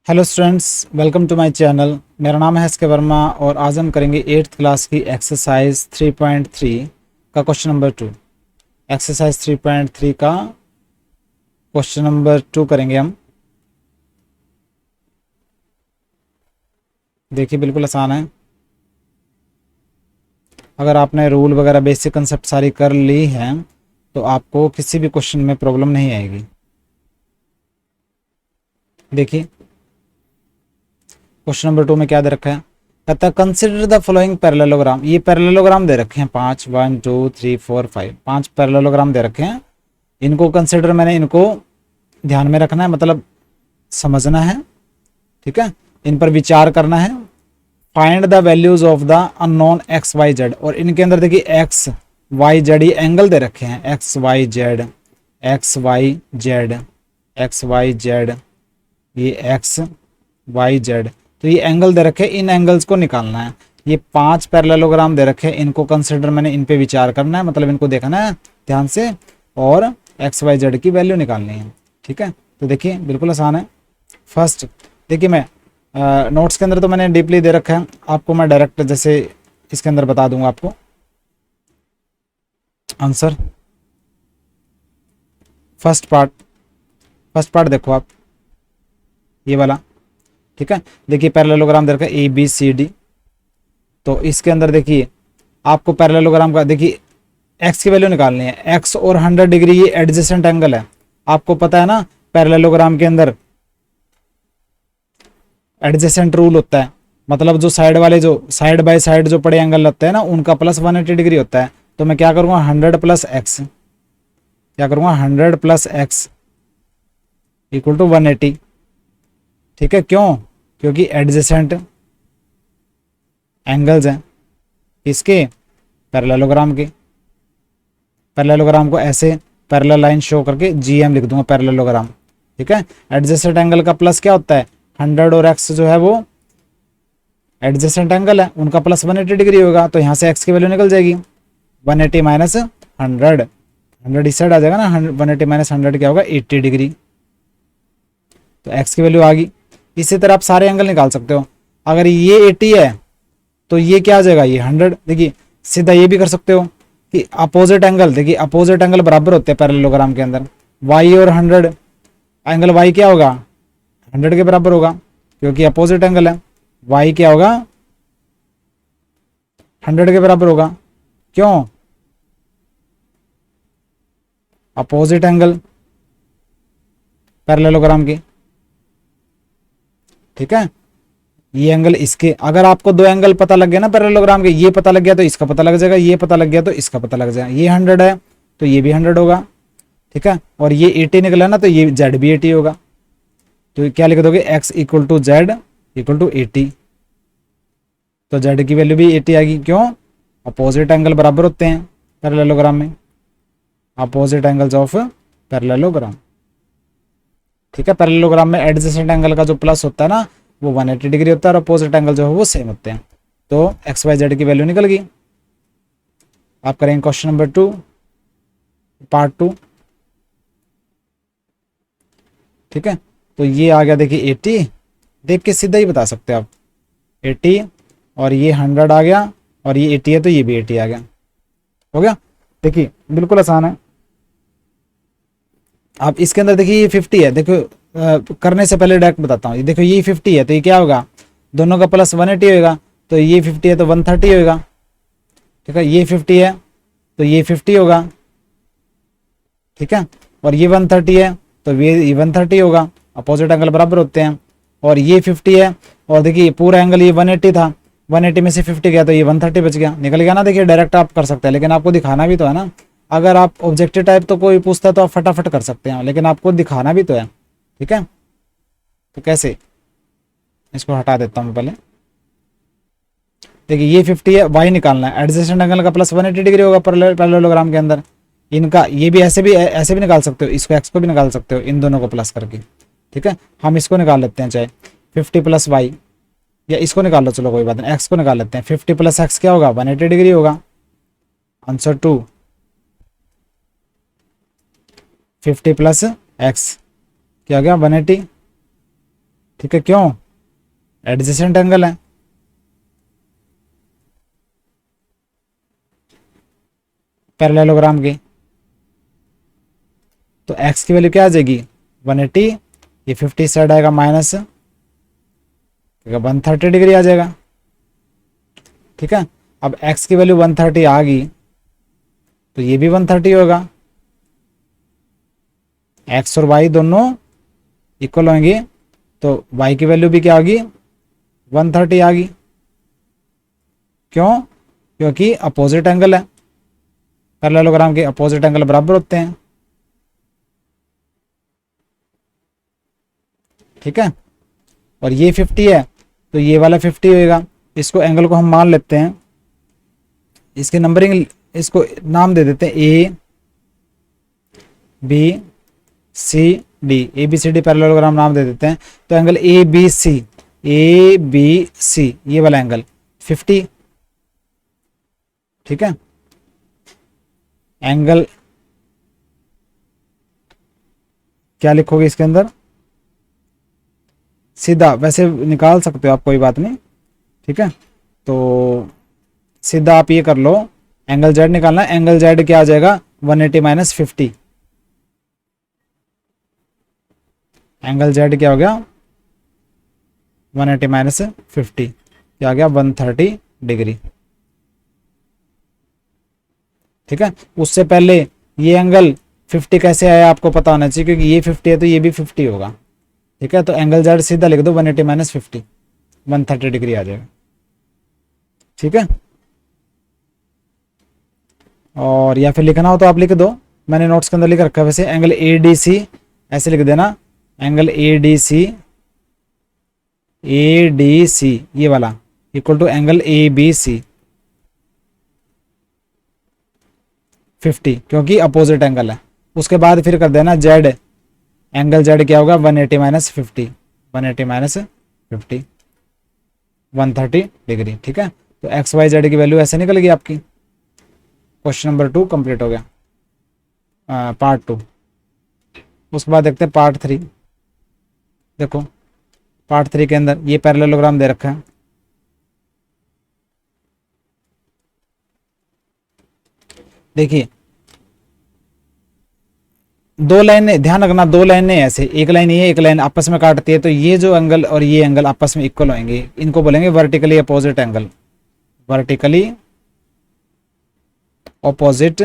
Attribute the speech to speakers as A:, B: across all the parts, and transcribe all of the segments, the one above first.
A: Hello students, welcome to my channel. मेरा नाम है एस के वर्मा और आज हम करेंगे 8th क्लास की एक्सरसाइज 3.3 का क्वेश्चन नंबर 2। एक्सरसाइज 3.3 का क्वेश्चन नंबर 2 करेंगे हम। देखिए, बिल्कुल आसान है। अगर आपने रूल वगैरह बेसिक कंसेप्ट सारी कर ली हैं तो आपको किसी भी क्वेश्चन में प्रॉब्लम नहीं आएगी। देखिए, क्वेश्चन नंबर 2 में क्या दे रखा है। कहता है कंसिडर द फॉलोइंग पैरेललोग्राम। ये पैरेललोग्राम दे रखे हैं 5, 1 2 3 4 5, 5 पैरेललोग्राम दे रखे हैं। इनको कंसिडर, मैंने इनको ध्यान में रखना है, मतलब समझना है। ठीक है, इन पर विचार करना है। Find the values of the unknown x y z. और इनके अंदर देखिए एक्स वाई जेड ये एंगल दे रखे हैं। X y z, x y z, x y z, ये एक्स वाई जेड, तो ये एंगल दे रखे हैं। इन एंगल्स को निकालना है। ये 5 पैरेललोग्राम दे रखे हैं, इनको कंसिडर, मैंने इन पे विचार करना है, मतलब इनको देखना है ध्यान से और एक्स वाई जेड की वैल्यू निकालनी है। ठीक है, तो देखिए बिल्कुल आसान है। फर्स्ट देखिए, मैं नोट्स के अंदर तो मैंने डीपली दे रखा है, आपको मैं डायरेक्ट जैसे इसके अंदर बता दूंगा आपको आंसर। फर्स्ट पार्ट देखो आप, ये वाला। ठीक है, देखिए पैरेललोग्राम दे रखा है ए बी सी डी। तो इसके अंदर देखिए आपको पैरेललोग्राम का, देखिए एक्स की वैल्यू निकालनी है। एक्स और 100 डिग्री ये एडजेसेंट एंगल है, आपको पता है ना। पैरेललोग्राम के अंदर एडजेसेंट रूल होता है, मतलब जो साइड वाले, जो साइड बाय साइड जो पड़े एंगल लगते हैं ना, उनका प्लस 180 डिग्री होता है। तो मैं क्या करूंगा, 100 प्लस एक्स, क्या करूंगा 100 प्लस एक्स इक्वल टू 180। ठीक है, क्यों? क्योंकि एडजेसेंट एंगल्स हैं इसके, पैरेललोग्राम के। पैरेललोग्राम को ऐसे पैरेलल लाइन शो करके जीएम लिख दूंगा, पैरेललोग्राम। ठीक है, एडजेसेंट एंगल का प्लस क्या होता है, 100 और एक्स जो है वो एडजेसेंट एंगल है, उनका प्लस 180 डिग्री होगा। तो यहाँ से एक्स की वैल्यू निकल जाएगी 180 माइनस 100, 100 इस साइड आ जाएगा ना। 180 माइनस 100 क्या होगा, 80 डिग्री। तो एक्स की वैल्यू आ गई। इसी तरह आप सारे एंगल निकाल सकते हो। अगर ये 80 है तो ये क्या आ जाएगा, ये 100। देखिए सीधा ये भी कर सकते हो कि अपोजिट एंगल, देखिए अपोजिट एंगल बराबर होते हैं पैरेललोग्राम के अंदर। y और 100, एंगल y क्या होगा, 100 के बराबर होगा क्योंकि अपोजिट एंगल है। y क्या होगा, 100 के बराबर होगा। क्यों? अपोजिट एंगल पैरेललोग्राम की। ठीक है, ये एंगल इसके, अगर आपको दो एंगल पता लग गया ना पैरेललोग्राम के, ये पता लग गया तो इसका पता लग जाएगा, ये पता लग गया तो इसका पता लग जाएगा। ये 100 है तो ये भी 100 होगा। ठीक है, और ये 80 निकला ना तो ये जेड भी 80 होगा। तो क्या लिख दोगे, x equal to z equal to 80। तो जेड की वैल्यू भी 80 आएगी। क्यों? अपोजिट एंगल बराबर होते हैं पैरेललोग्राम में, अपोजिट एंगल्स ऑफ पैरेललोग्राम। ठीक है, पैरेललोग्राम में एडजेसेंट एंगल का जो प्लस होता है ना वो 180 डिग्री होता है और अपोजिट एंगल जो है वो सेम होते हैं। तो एक्स वाई जेड की वैल्यू निकल गई। आप करेंगे क्वेश्चन नंबर 2, पार्ट 2। ठीक है, तो ये आ गया, देखिए 80, देख के सीधा ही बता सकते हो आप। 80 और ये 100 आ गया और ये 80 है तो ये भी 80 आ गया। हो गया। देखिए बिल्कुल आसान है। आप इसके अंदर देखिए ये 50 है। देखो करने से पहले डायरेक्ट बताता हूँ। ये देखो ये 50 है तो ये क्या होगा, दोनों का प्लस 180 होगा। तो ये 50 है तो 130 होगा। ठीक है, ये 50 है तो ये 50 होगा। ठीक है, और ये 130 है तो ये 130 होगा। अपोजिट एंगल बराबर होते हैं। और ये 50 है और देखिए पूरा एंगल ये 180 था, 180 में से 50 गया तो ये 130 बच गया, निकल गया ना। देखिए डायरेक्ट आप कर सकते हैं, लेकिन आपको दिखाना भी तो है ना। अगर आप ऑब्जेक्टिव टाइप तो कोई पूछता है तो आप फटाफट कर सकते हैं, लेकिन आपको दिखाना भी तो है। ठीक है, तो कैसे, इसको हटा देता हूँ मैं पहले। देखिए ये 50 है, वाई निकालना है। एडजेसेंट एंगल का प्लस 180 डिग्री होगा पैरेललोग्राम के अंदर। इनका ये भी ऐसे भी निकाल सकते हो, इसको एक्स को भी निकाल सकते हो, इन दोनों को प्लस करके। ठीक है, हम इसको निकाल लेते हैं, चाहे 50 प्लस वाई, या इसको निकाल लो, चलो कोई बात नहीं, एक्स को निकाल लेते हैं। 50 प्लस एक्स क्या होगा, 180 डिग्री होगा। आंसर 2, 50 प्लस एक्स क्या हो गया, 180। ठीक है, क्यों? एडजेसेंट एंगल है। पैरेललोग्राम की तो x की वैल्यू क्या आ जाएगी 180, ये 50 साइड आएगा माइनस 130 डिग्री आ जाएगा। ठीक है, अब x की वैल्यू 130 आ गई तो ये भी 130 होगा। x और y दोनों इक्वल होंगे तो y की वैल्यू भी क्या होगी 130 आ गई। क्यों? क्योंकि अपोजिट एंगल है, पैरेललोग्राम के अपोजिट एंगल बराबर होते हैं। ठीक है, और ये 50 है तो ये वाला 50 होएगा। इसको एंगल को हम मान लेते हैं, इसके नंबरिंग, इसको नाम दे देते हैं A B C D, A B C D parallelogram नाम दे देते हैं। तो एंगल ए बी सी ये वाला एंगल 50। ठीक है, एंगल क्या लिखोगे इसके अंदर, सीधा वैसे निकाल सकते हो आप, कोई बात नहीं। ठीक है, तो सीधा आप ये कर लो, एंगल जेड निकालना है। एंगल जेड क्या आ जाएगा 180 माइनस 50। एंगल जेड क्या हो गया 180 माइनस 50, क्या आ गया 130 डिग्री। ठीक है, उससे पहले ये एंगल 50 कैसे आया आपको पता होना चाहिए, क्योंकि ये 50 है तो ये भी 50 होगा। ठीक है, तो एंगल जेड सीधा लिख दो 180 माइनस 50, 130 डिग्री आ जाएगा। ठीक है, और या फिर लिखना हो तो आप लिख दो, मैंने नोट्स के अंदर लिख रखा है वैसे। एंगल ए डी सी ऐसे लिख देना, एंगल ए डी सी ये वाला equal to angle A B C 50, क्योंकि अपोजिट एंगल है। उसके बाद फिर कर देना जेड, एंगल जेड क्या होगा 180 माइनस 50, 180 माइनस 50 130 डिग्री। ठीक है, तो एक्स वाई जेड की वैल्यू ऐसे निकल गई आपकी। क्वेश्चन नंबर 2 कंप्लीट हो गया, पार्ट 2। उसके बाद देखते हैं पार्ट 3। देखो पार्ट 3 के अंदर ये पैरेललोग्राम दे रखा है। देखिए दो लाइनें, ध्यान रखना, दो लाइनें ऐसे, एक लाइन ये एक लाइन आपस में काटती है, तो ये जो एंगल और ये एंगल आपस में इक्वल होंगे, इनको बोलेंगे vertically opposite angle, vertically opposite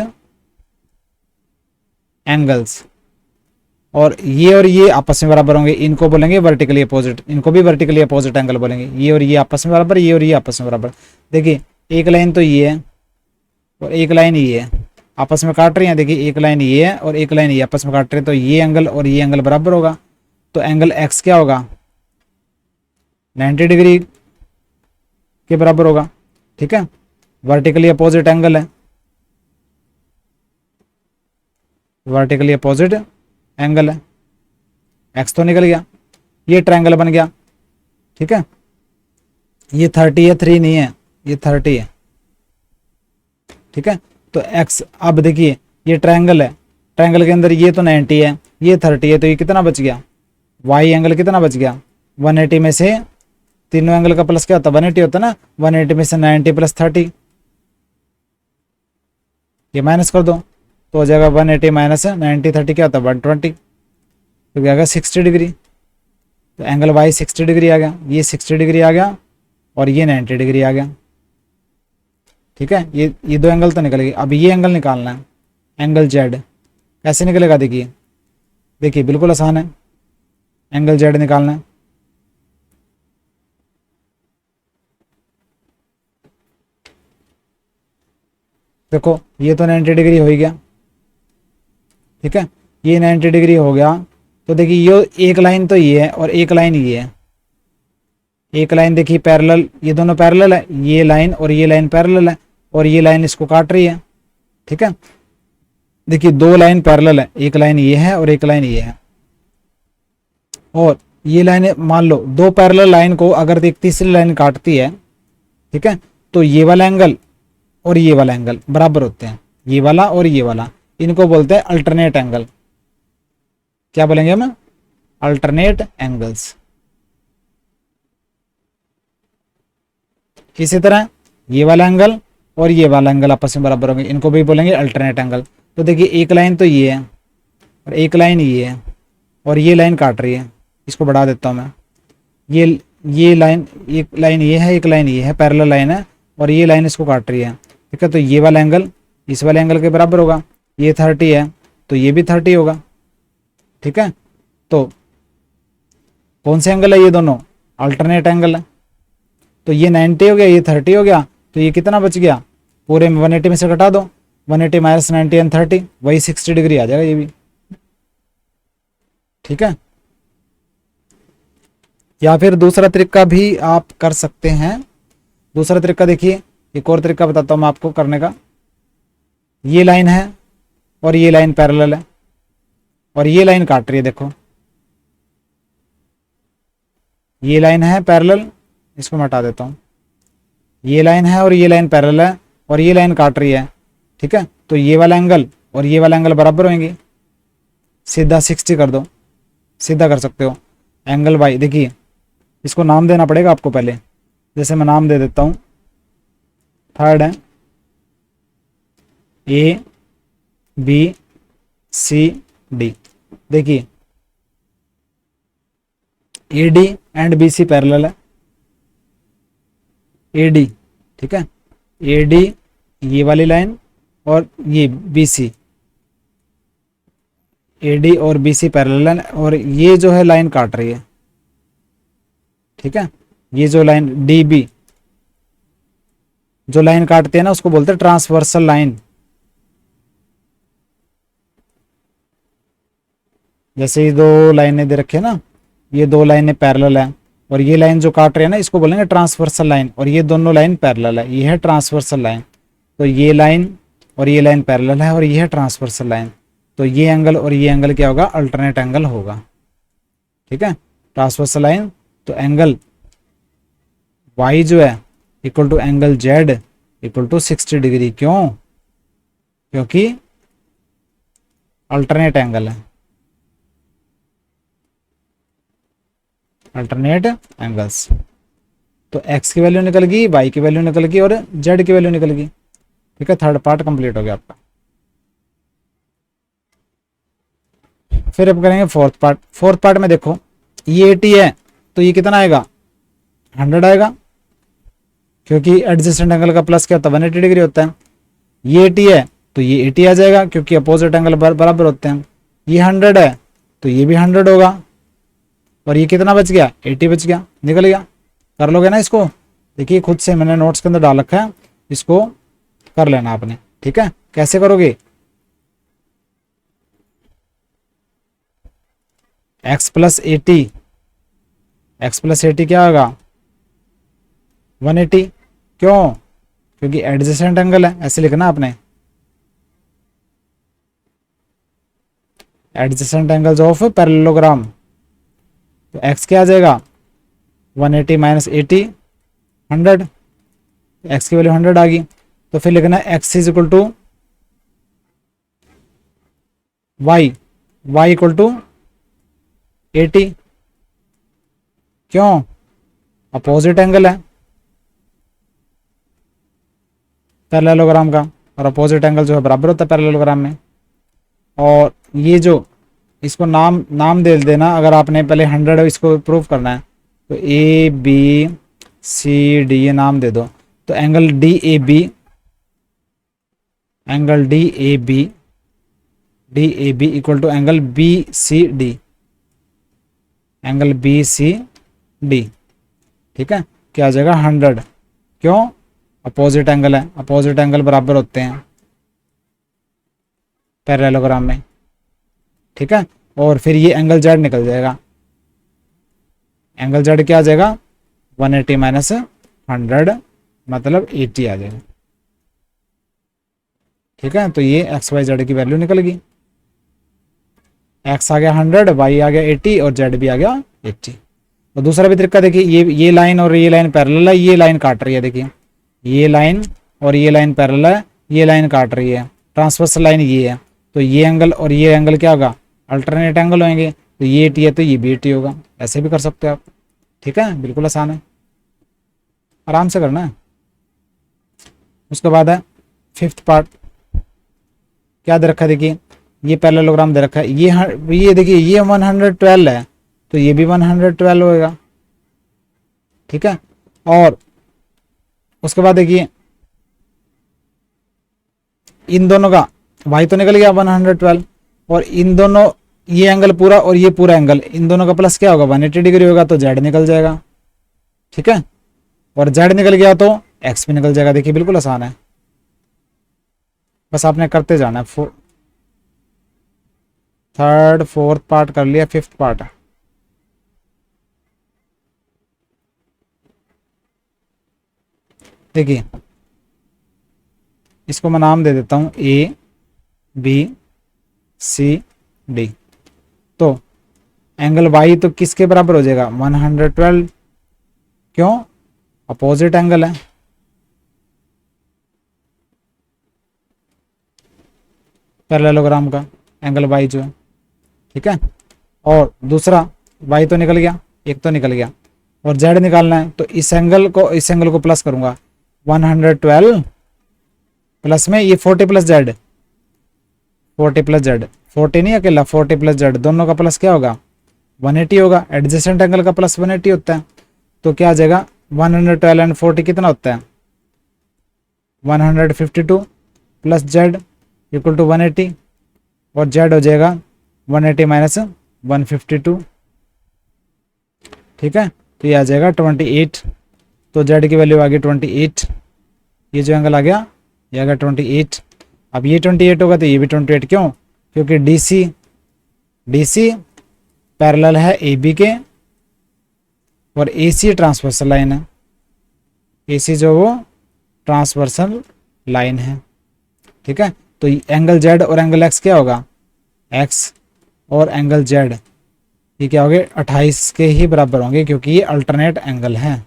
A: angles. और ये आपस में बराबर होंगे, इनको बोलेंगे वर्टिकली अपोजिट, इनको भी वर्टिकली अपोजिट एंगल बोलेंगे। ये और ये आपस में बराबर, ये और ये आपस में बराबर। देखिए एक लाइन तो ये है और एक लाइन ये है, आपस में काट रही हैं। देखिए एक लाइन ये है और एक लाइन ये आपस में काट रहे हैं, तो ये एंगल और ये एंगल बराबर होगा। तो एंगल एक्स क्या होगा 90 डिग्री के बराबर होगा। ठीक है, वर्टिकली अपोजिट एंगल है, वर्टिकली अपोजिट एंगल है। एक्स तो निकल गया, ये ट्रायंगल बन गया। ठीक है, ये 30 है, 3 नहीं है, ये 30 है। ठीक है, तो x, अब देखिए ये ट्रायंगल है, ट्रायंगल के अंदर ये तो 90 है, ये 30 है, तो ये कितना बच गया y एंगल कितना बच गया 180 में से तीनों एंगल का प्लस क्या होता है 180 होता है ना, 180 में से 90 प्लस 30, ये माइनस कर दो तो हो जाएगा 180 माइनस 90, 30 क्या होता है 120, तो क्या आ गया 60 डिग्री। तो एंगल y 60 डिग्री आ गया, ये 60 डिग्री आ गया और ये 90 डिग्री आ गया। ठीक है, ये दो एंगल तो निकल गए। अब ये एंगल निकालना है, एंगल जेड कैसे निकलेगा, देखिए देखिए बिल्कुल आसान है, एंगल जेड निकालना है। देखो ये तो 90 डिग्री हो ही गया। ठीक है, ये 90 डिग्री हो गया, तो देखिए ये एक लाइन तो ये है और एक लाइन ये है। एक लाइन देखिए पैरेलल, ये दोनों पैरेलल है, ये लाइन और ये लाइन पैरेलल है, और ये लाइन इसको काट रही है। ठीक है, देखिए दो लाइन पैरेलल है, एक लाइन ये है और एक लाइन ये है, और ये लाइन मान लो दो पैरेलल लाइन को अगर एक तीसरी लाइन काटती है, ठीक है, तो ये वाला एंगल और ये वाला एंगल बराबर होते हैं, ये वाला और ये वाला, इनको बोलते हैं अल्टरनेट एंगल। क्या बोलेंगे हम, अल्टरनेट एंगल्स। इसी तरह ये वाला एंगल और ये वाला एंगल आपस में बराबर होंगे, इनको भी बोलेंगे अल्टरनेट एंगल। तो देखिए एक लाइन तो ये है और एक लाइन ये है और ये लाइन काट रही है, इसको बढ़ा देता हूँ मैं। ये लाइन, एक लाइन ये है, एक लाइन ये है, पैरेलल लाइन है और ये लाइन इसको काट रही है, ठीक है। तो ये वाला एंगल इस वाले एंगल के बराबर होगा, ये 30 है तो ये भी 30 होगा, ठीक है। तो कौन से एंगल है ये दोनों, अल्टरनेट एंगल है। तो ये 90 हो गया, ये 30 हो गया, तो ये कितना बच गया, पूरे में 180 में से घटा दो, 180 माइनस 90 एंड 30 वही 60 डिग्री आ जाएगा ये भी, ठीक है। या फिर दूसरा तरीका भी आप कर सकते हैं। दूसरा तरीका देखिए, एक और तरीका बताता हूँ मैं आपको करने का। ये लाइन है और ये लाइन पैरेलल है और ये लाइन काट रही है, देखो ये लाइन है पैरेलल, इसको मैं हटा देता हूँ। ये लाइन है और ये लाइन पैरेलल है और ये लाइन काट रही है, ठीक है। तो ये वाला एंगल और ये वाला एंगल बराबर होंगे, सीधा 60 कर दो, सीधा कर सकते हो। एंगल वाई, देखिए इसको नाम देना पड़ेगा आपको पहले, जैसे मैं नाम दे देता हूँ, थर्ड है ए बी सी डी। देखिए A D and B C parallel है, ए डी, ठीक है, ए डी ये वाली लाइन और ये बी सी, ए डी और बी सी पैरेलल है और ये जो है लाइन काट रही है, ठीक है। ये जो लाइन डी बी जो लाइन काटते हैं ना उसको बोलते हैं ट्रांसवर्सल लाइन। जैसे ये दो लाइनें दे रखे हैं ना, ये दो लाइनें पैरेलल है और ये लाइन जो काट रहे हैं ना इसको बोलेंगे ट्रांसवर्सल लाइन, और ये दोनों लाइन पैरेलल है, ये है ट्रांसवर्सल लाइन। तो ये लाइन और ये लाइन पैरेलल है और ये है ट्रांसवर्सल लाइन। तो ये एंगल और ये एंगल क्या होगा, अल्टरनेट एंगल होगा, ठीक है। ट्रांसवर्सल लाइन, तो एंगल y जो है equal to angle z equal to 60 degree. क्यों, क्योंकि अल्टरनेट एंगल है, अल्टरनेट एंगल्स। तो x की वैल्यू निकल गई, y की वैल्यू निकल गई और z की वैल्यू निकल गई, ठीक है। थर्ड पार्ट कंप्लीट हो गया आपका। फिर अब करेंगे फोर्थ पार्ट। फोर्थ पार्ट में देखो ये 80 है तो ये कितना आएगा, 100 आएगा, क्योंकि एडजेसेंट एंगल का प्लस क्या होता है, 180 डिग्री होता है। ये 80 है तो ये 80 आ जाएगा, क्योंकि अपोजिट एंगल बराबर होते हैं। ये 100 है तो ये भी 100 होगा, और ये कितना बच गया, 80 बच गया, निकल गया। कर लोगे ना इसको, देखिए खुद से मैंने नोट्स के अंदर डाल रखा है, इसको कर लेना आपने, ठीक है। कैसे करोगे, x प्लस 80, एक्स प्लस 80 क्या होगा, 180। क्यों, क्योंकि एडजेसेंट एंगल है, ऐसे लिखना आपने, एडजेसेंट एंगल्स ऑफ पैरेललोग्राम। तो x क्या आ जाएगा, 180 माइनस 80, 100, x की वैल्यू 100 आ गई। तो फिर लिखना है x is equal to y, y equal to 80। क्यों, अपोजिट एंगल है पैरेललोग्राम का, और अपोजिट एंगल जो है बराबर होता है पैरेललोग्राम में। और ये जो इसको नाम दे देना, अगर आपने पहले 100 इसको प्रूव करना है तो ए बी सी डी ये नाम दे दो। तो angle D A B, angle D A B equal to angle B C D, angle B C D, ठीक है। क्या आ जाएगा, 100। क्यों, अपोजिट एंगल है, अपोजिट एंगल बराबर होते हैं पैरेललोग्राम में, ठीक है। और फिर ये एंगल जेड निकल जाएगा, एंगल जेड क्या आ जाएगा, 180 माइनस 100 मतलब 80 आ जाएगा, ठीक है। तो ये एक्स वाई जेड की वैल्यू निकल गई, एक्स आ गया 100, वाई आ गया 80 और जेड भी आ गया 80। तो दूसरा भी तरीका देखिए, ये लाइन और ये लाइन पैरेलल है, ये लाइन काट रही है, देखिए ये लाइन और ये लाइन पैरेलल है, ये लाइन काट रही है, ट्रांसवर्सल लाइन ये है। तो ये एंगल और ये एंगल क्या होगा, अल्टरनेट एंगल होंगे। तो ये 80 है तो ये भी 80 होगा, ऐसे भी कर सकते हो आप, ठीक है। बिल्कुल आसान है, आराम से करना है। उसके बाद है फिफ्थ पार्ट, क्या दे रखा है, देखिए ये पैरेललोग्राम दे रखा है, ये देखिए ये 112 है तो ये भी 112 होएगा, ठीक है। और उसके बाद देखिए इन दोनों का y तो निकल गया 112, और इन दोनों ये एंगल पूरा और ये पूरा एंगल, इन दोनों का प्लस क्या होगा 180 डिग्री होगा, तो z निकल जाएगा, ठीक है। और z निकल गया तो x भी निकल जाएगा। देखिए बिल्कुल आसान है, बस आपने करते जाना है। थर्ड फोर्थ पार्ट कर लिया, फिफ्थ पार्ट देखिए इसको मैं नाम दे देता हूं A B C D। तो एंगल y तो किसके बराबर हो जाएगा 112, क्यों, अपोजिट एंगल है, पैरेललोग्राम का एंगल y जो है, ठीक है। और दूसरा y तो निकल गया, एक तो निकल गया, और z निकालना है, तो इस एंगल को प्लस करूंगा 112 प्लस में ये 40 प्लस z, 40 प्लस z, 40 नहीं अकेला 40 प्लस z, दोनों का प्लस क्या होगा 180 होगा। एडजेसेंट एंगल का प्लस 180 होता है, तो क्या आ जाएगा 112 एंड 40 कितना होता है 152 प्लस z इक्वल टू 180, और z हो जाएगा 180 माइनस 152, ठीक है। तो ये आ जाएगा 28, तो z की वैल्यू आ गई 28, ये जो एंगल आ गया ये आ गया 28। अब ये 28 होगा तो ये भी 28, क्यों, क्योंकि DC पैरेलल है AB के, और AC ट्रांसवर्सल लाइन है, AC जो वो ट्रांसवर्सल लाइन है, ठीक है। तो एंगल Z और एंगल X क्या होगा, X और एंगल Z ये क्या होंगे 28 के ही बराबर होंगे, क्योंकि ये अल्टरनेट एंगल है,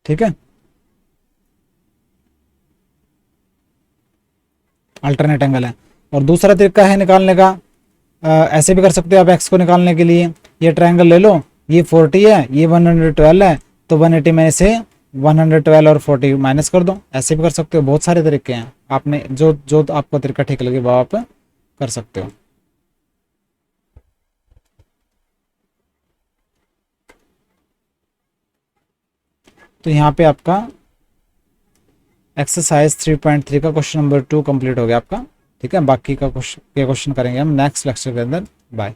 A: ठीक है। अल्टरनेट एंगल है। और दूसरा तरीका है निकालने का, ऐसे भी कर सकते हो आप एक्स को निकालने के लिए, ये ट्रायंगल ले लो, ये 40 है ये 112 है, तो 180 में से 112 और 40 माइनस कर दो, ऐसे भी कर सकते हो। बहुत सारे तरीके हैं, आपने जो आपको तरीका ठीक लगे वो आप कर सकते हो। तो यहाँ पे आपका एक्सरसाइज 3.3 का क्वेश्चन नंबर 2 कंप्लीट हो गया आपका, ठीक है। बाकी का क्वेश्चन करेंगे हम नेक्स्ट लेक्चर के अंदर। बाय।